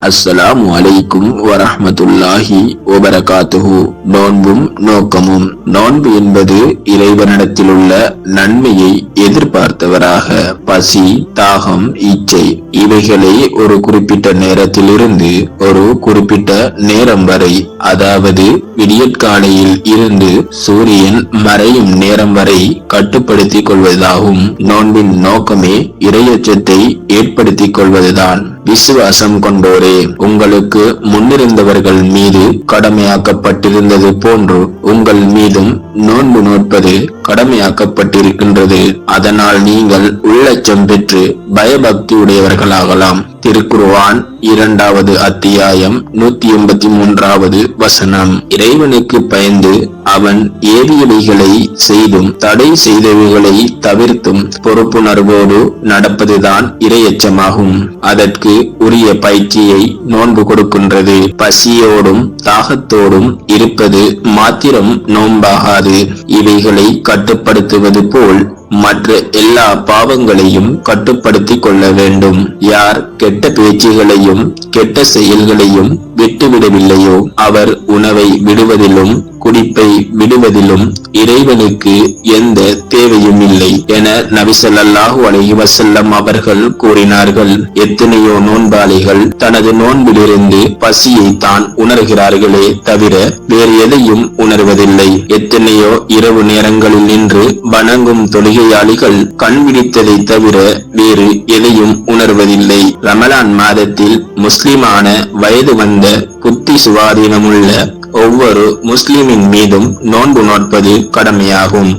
அஸ்ஸலாமு அலைக்கும் வரஹ்மத்துல்லாஹி வபரகாத்துஹு. நோன்பும் நோக்கமும். நோன்பு என்பது இறைவனிடத்தில் உள்ள நன்மையை எதிர்பார்த்தவராக பசி, தாகம், இச்சை இவைகளை ஒரு குறிப்பிட்ட நேரத்திலிருந்து ஒரு குறிப்பிட்ட நேரம் வரை, அதாவது விடியற்காலையில் இருந்து சூரியன் மறையும் நேரம் வரை கட்டுப்படுத்திக் கொள்வதாகும். நோன்பின் நோக்கமே இறையச்சத்தை ஏற்படுத்திக் கொள்வதுதான். விசுவாசம் கொண்டோரே, உங்களுக்கு முன்னிருந்தவர்கள் மீது கடமையாக்கப்பட்டிருந்தது போன்று உங்கள் மீதும் நோன்பு நோட்பது கடமையாக்கப்பட்டிருக்கின்றது. அதனால் நீங்கள் உள்ளச்சம் பெற்று பயபக்தி உடையவர்களாகலாம். திருக்குர்ஆன் 2வது அத்தியாயம் 183வது வசனம். இறைவனுக்கு பயந்து அவன் ஏவியவைகளை செய்தும் தடை செய்தவைகளை தவிர்த்தும் பொறுப்புணர்வோடு நடப்பதுதான் இறையச்சமாகும். அதற்கு உரிய பயிற்சியை நோன்பு கொடுக்கின்றது. பசியோடும் தாகத்தோடும் இருப்பது மாத்திரம் நோன்பாகாது. இவைகளை கட்டுப்படுத்துவது போல் மற்ற எல்லா பாவங்களையும் கட்டுப்படுத்திக் கொள்ள வேண்டும். யார் கெட்ட பேச்சுகளையும் கெட்ட செயல்களையும் விட்டுவிடவில்லையோ அவர் உணவை விடுவதிலும் குடிப்பை விடுவதிலும் இறைவனுக்கு எந்த தேவையும் இல்லை என நபி ஸல்லல்லாஹு அலைஹி வஸல்லம் அவர்கள் கூறினார்கள். எத்தனையோ நோன்பாளிகள் தனது நோன்பிலிருந்து பசியை தான் உணர்கிறார்களே தவிர வேறு எதையும் உணர்வதில்லை. எத்தனையோ இரவு நேரங்களில் நின்று வணங்கும் தொழுகையாளிகள் கண் விழித்ததை தவிர வேறு எதையும் உணர்வதில்லை. ரமலான் மாதத்தில் முஸ்லிமான வயது வந்த புத்தி சுவாதீனமுள்ள ஒவ்வொரு முஸ்லிமின் மீதும் நோன்பு நோட்பது கடமையாகும்.